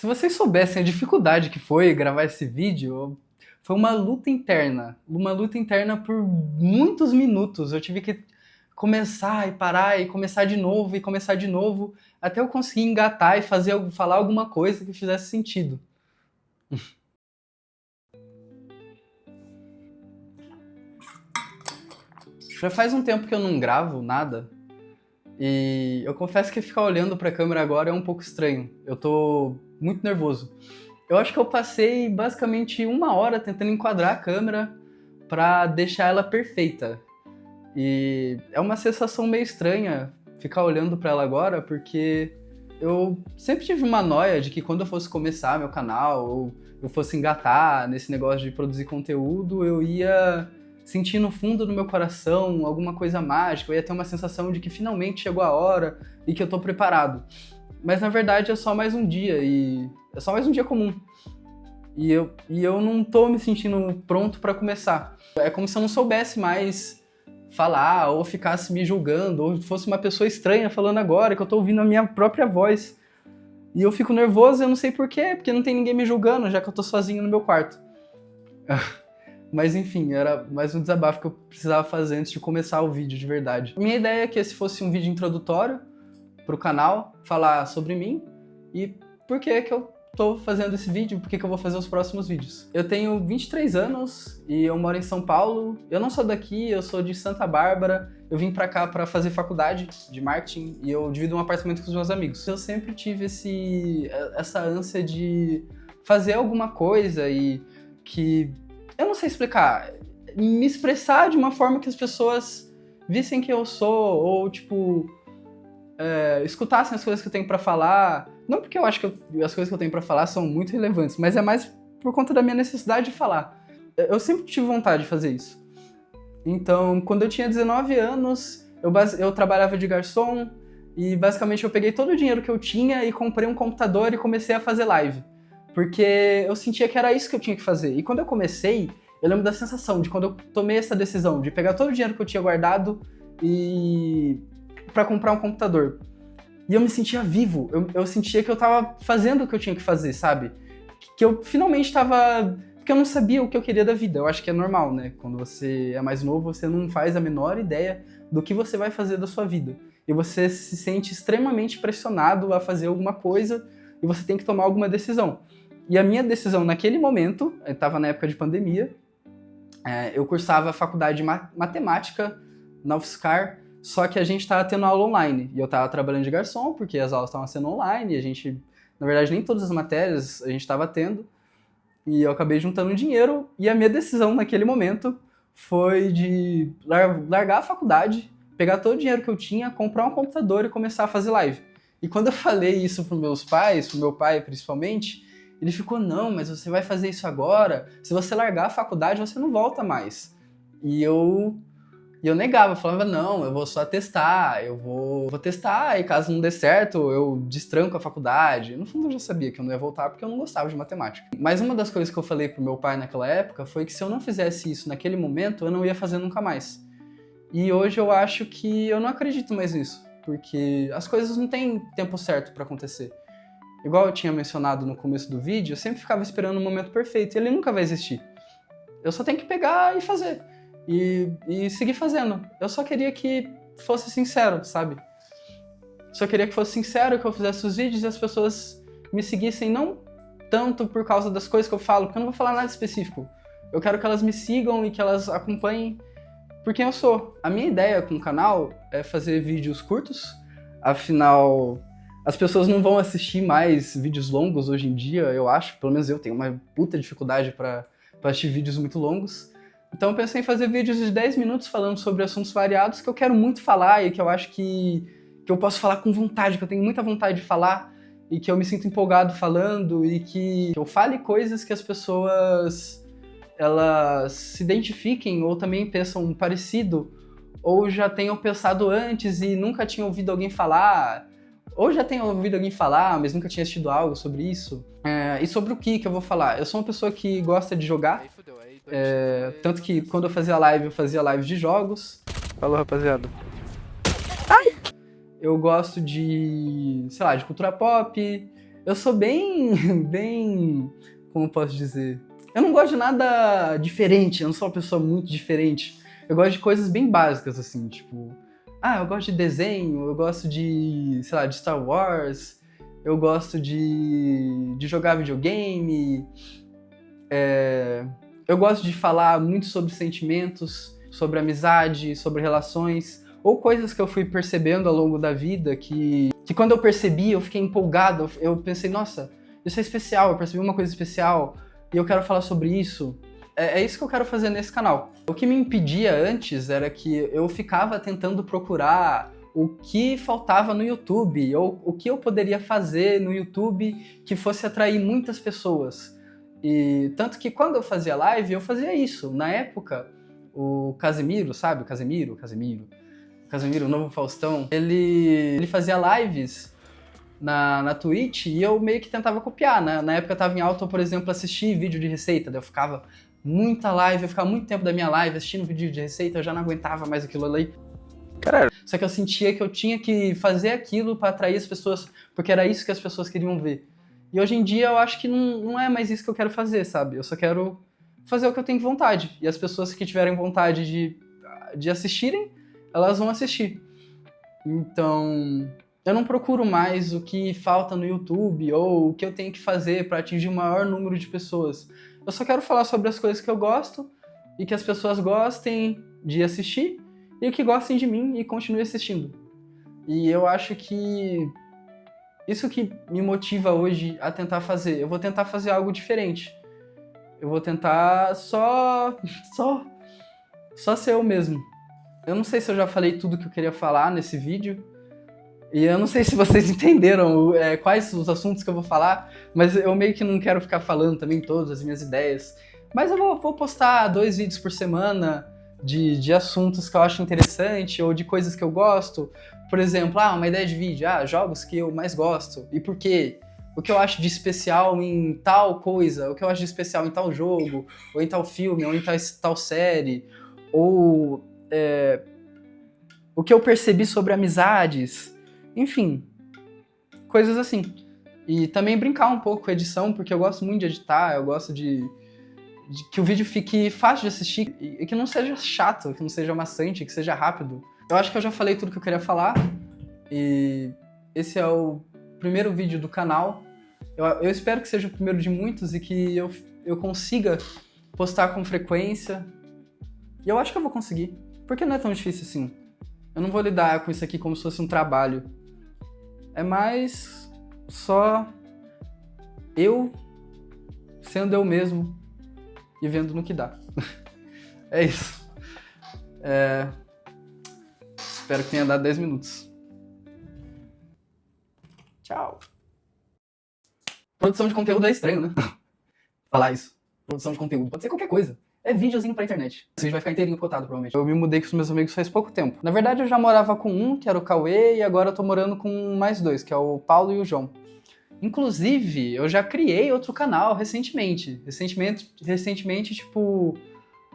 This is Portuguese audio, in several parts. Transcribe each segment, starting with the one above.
Se vocês soubessem a dificuldade que foi gravar esse vídeo, foi uma luta interna por muitos minutos. Eu tive que começar e parar e começar de novo e começar de novo, até eu conseguir engatar e falar alguma coisa que fizesse sentido. Já faz um tempo que eu não gravo nada, e eu confesso que ficar olhando pra câmera agora é um pouco estranho. Eu tô muito nervoso. Eu acho que eu passei basicamente 1 hora tentando enquadrar a câmera pra deixar ela perfeita. E é uma sensação meio estranha ficar olhando pra ela agora, porque eu sempre tive uma noia de que quando eu fosse começar meu canal, ou eu fosse engatar nesse negócio de produzir conteúdo, eu ia sentir no fundo do meu coração alguma coisa mágica, eu ia ter uma sensação de que finalmente chegou a hora e que eu tô preparado. Mas na verdade é só mais um dia, e é só mais um dia comum. E eu não tô me sentindo pronto pra começar. É como se eu não soubesse mais falar, ou ficasse me julgando, ou fosse uma pessoa estranha falando agora, que eu tô ouvindo a minha própria voz. E eu fico nervoso, eu não sei porquê, porque não tem ninguém me julgando, já que eu tô sozinho no meu quarto. Mas enfim, era mais um desabafo que eu precisava fazer antes de começar o vídeo de verdade. Minha ideia é que esse fosse um vídeo introdutório pro canal, falar sobre mim e por que eu tô fazendo esse vídeo, por que eu vou fazer os próximos vídeos. Eu tenho 23 anos e eu moro em São Paulo. Eu não sou daqui, eu sou de Santa Bárbara. Eu vim pra cá pra fazer faculdade de marketing e eu divido um apartamento com os meus amigos. Eu sempre tive essa ânsia de fazer alguma coisa e que... eu não sei explicar, me expressar de uma forma que as pessoas vissem quem eu sou, ou tipo, escutassem as coisas que eu tenho pra falar. Não porque eu acho que as coisas que eu tenho pra falar são muito relevantes, mas é mais por conta da minha necessidade de falar. Eu sempre tive vontade de fazer isso. Então, quando eu tinha 19 anos, eu trabalhava de garçom, e basicamente eu peguei todo o dinheiro que eu tinha e comprei um computador e comecei a fazer live. Porque eu sentia que era isso que eu tinha que fazer. E quando eu comecei, eu lembro da sensação de quando eu tomei essa decisão de pegar todo o dinheiro que eu tinha guardado pra comprar um computador. E eu me sentia vivo. Eu sentia que eu tava fazendo o que eu tinha que fazer, sabe? Que eu finalmente tava... porque eu não sabia o que eu queria da vida. Eu acho que é normal, né? Quando você é mais novo, você não faz a menor ideia do que você vai fazer da sua vida. E você se sente extremamente pressionado a fazer alguma coisa e você tem que tomar alguma decisão. E a minha decisão naquele momento, eu estava na época de pandemia, eu cursava a faculdade de matemática na UFSCar, só que a gente estava tendo aula online. E eu estava trabalhando de garçom, porque as aulas estavam sendo online, e a gente, na verdade, nem todas as matérias a gente estava tendo. E eu acabei juntando dinheiro, e a minha decisão naquele momento foi de largar a faculdade, pegar todo o dinheiro que eu tinha, comprar um computador e começar a fazer live. E quando eu falei isso para meus pais, pro meu pai principalmente, ele ficou, não, mas você vai fazer isso agora? Se você largar a faculdade, você não volta mais. E eu negava, eu falava, não, eu vou só testar, eu vou testar, e caso não dê certo, eu destranco a faculdade. No fundo eu já sabia que eu não ia voltar porque eu não gostava de matemática. Mas uma das coisas que eu falei pro meu pai naquela época foi que se eu não fizesse isso naquele momento, eu não ia fazer nunca mais. E hoje eu acho que eu não acredito mais nisso, porque as coisas não têm tempo certo pra acontecer. Igual eu tinha mencionado no começo do vídeo, eu sempre ficava esperando o momento perfeito, e ele nunca vai existir. Eu só tenho que pegar e fazer. E seguir fazendo. Eu só queria que fosse sincero, sabe? Só queria que fosse sincero, que eu fizesse os vídeos e as pessoas me seguissem, não tanto por causa das coisas que eu falo, porque eu não vou falar nada específico. Eu quero que elas me sigam e que elas acompanhem por quem eu sou. A minha ideia com o canal é fazer vídeos curtos, afinal... as pessoas não vão assistir mais vídeos longos hoje em dia, eu acho. Pelo menos eu tenho uma puta dificuldade pra assistir vídeos muito longos. Então eu pensei em fazer vídeos de 10 minutos falando sobre assuntos variados que eu quero muito falar e que eu acho que eu posso falar com vontade, que eu tenho muita vontade de falar e que eu me sinto empolgado falando e que eu fale coisas que as pessoas elas se identifiquem ou também pensam parecido ou já tenham pensado antes e nunca tinham ouvido alguém falar... ou já tenho ouvido alguém falar, mas nunca tinha assistido algo sobre isso. E sobre o que eu vou falar? Eu sou uma pessoa que gosta de jogar. Tanto que quando eu fazia live de jogos. Falou, rapaziada. Ai! Eu gosto de, sei lá, de cultura pop. Eu sou bem, como eu posso dizer? Eu não gosto de nada diferente, eu não sou uma pessoa muito diferente. Eu gosto de coisas bem básicas, assim, tipo... eu gosto de desenho, eu gosto de, sei lá, de Star Wars, eu gosto de jogar videogame, eu gosto de falar muito sobre sentimentos, sobre amizade, sobre relações, ou coisas que eu fui percebendo ao longo da vida que quando eu percebi, eu fiquei empolgado, eu pensei, nossa, isso é especial, eu percebi uma coisa especial e eu quero falar sobre isso. É isso que eu quero fazer nesse canal. O que me impedia antes era que eu ficava tentando procurar o que faltava no YouTube, ou o que eu poderia fazer no YouTube que fosse atrair muitas pessoas. E tanto que quando eu fazia live, eu fazia isso. Na época, o Casemiro, sabe? O Casemiro, o novo Faustão, ele fazia lives na Twitch e eu meio que tentava copiar, né? Na época eu tava em alta, por exemplo, assistir vídeo de receita, daí eu ficava muita live, eu ficava muito tempo da minha live assistindo vídeo de receita, eu já não aguentava mais aquilo ali. Caralho. Só que eu sentia que eu tinha que fazer aquilo pra atrair as pessoas, porque era isso que as pessoas queriam ver. E hoje em dia eu acho que não é mais isso que eu quero fazer, sabe? Eu só quero fazer o que eu tenho vontade. E as pessoas que tiverem vontade de assistirem, elas vão assistir. Então, eu não procuro mais o que falta no YouTube ou o que eu tenho que fazer para atingir o maior número de pessoas. Eu só quero falar sobre as coisas que eu gosto e que as pessoas gostem de assistir e que gostem de mim e continuem assistindo. E eu acho que isso que me motiva hoje a tentar fazer. Eu vou tentar fazer algo diferente. Eu vou tentar só ser eu mesmo. Eu não sei se eu já falei tudo que eu queria falar nesse vídeo. E eu não sei se vocês entenderam quais os assuntos que eu vou falar, mas eu meio que não quero ficar falando também todas as minhas ideias. Mas eu vou postar 2 vídeos por semana de assuntos que eu acho interessante ou de coisas que eu gosto. Por exemplo, uma ideia de vídeo, jogos que eu mais gosto e por quê? O que eu acho de especial em tal coisa, o que eu acho de especial em tal jogo, ou em tal filme, ou em tal série, ou o que eu percebi sobre amizades. Enfim, coisas assim. E também brincar um pouco com a edição, porque eu gosto muito de editar, eu gosto de que o vídeo fique fácil de assistir e que não seja chato, que não seja maçante, que seja rápido. Eu acho que eu já falei tudo que eu queria falar e esse é o primeiro vídeo do canal. Eu espero que seja o primeiro de muitos e que eu consiga postar com frequência. E eu acho que eu vou conseguir, porque não é tão difícil assim. Eu não vou lidar com isso aqui como se fosse um trabalho. É mais só eu sendo eu mesmo e vendo no que dá. É isso. Espero que tenha dado 10 minutos. Tchau. Produção de conteúdo é estranho, né? Falar isso. Produção de conteúdo. Pode ser qualquer coisa. É videozinho pra internet. Esse vídeo vai ficar inteirinho cotado, provavelmente. Eu me mudei com os meus amigos faz pouco tempo. Na verdade, eu já morava com um, que era o Cauê, e agora eu tô morando com mais 2, que é o Paulo e o João. Inclusive, eu já criei outro canal recentemente. Recentemente, tipo,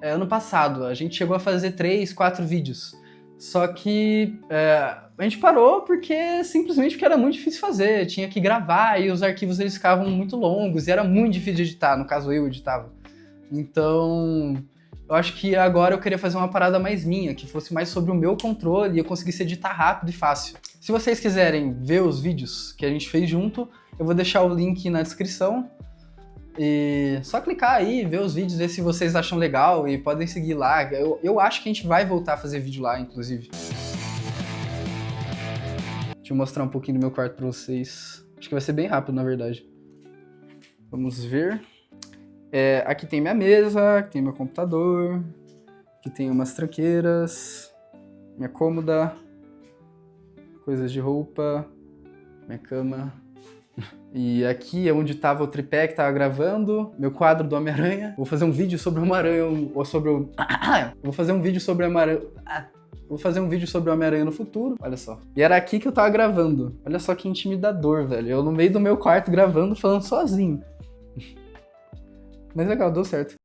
ano passado. A gente chegou a fazer 3, 4 vídeos. Só que a gente parou simplesmente porque era muito difícil fazer. Tinha que gravar e os arquivos eles ficavam muito longos e era muito difícil de editar. No caso, eu editava. Então, eu acho que agora eu queria fazer uma parada mais minha, que fosse mais sobre o meu controle e eu conseguisse editar rápido e fácil. Se vocês quiserem ver os vídeos que a gente fez junto, eu vou deixar o link na descrição. E só clicar aí, ver os vídeos, ver se vocês acham legal e podem seguir lá. Eu acho que a gente vai voltar a fazer vídeo lá, inclusive. Deixa eu mostrar um pouquinho do meu quarto pra vocês. Acho que vai ser bem rápido, na verdade. Vamos ver. Aqui tem minha mesa, aqui tem meu computador, aqui tem umas tranqueiras, minha cômoda, coisas de roupa, minha cama. E aqui é onde tava o tripé que tava gravando, meu quadro do Homem-Aranha. Vou fazer um vídeo sobre o Homem-Aranha, ou sobre o... Vou fazer um vídeo sobre o Homem-Aranha... Vou fazer um vídeo sobre o Homem-Aranha no futuro, olha só. E era aqui que eu tava gravando. Olha só que intimidador, velho. Eu no meio do meu quarto gravando, falando sozinho. Mas legal, deu certo.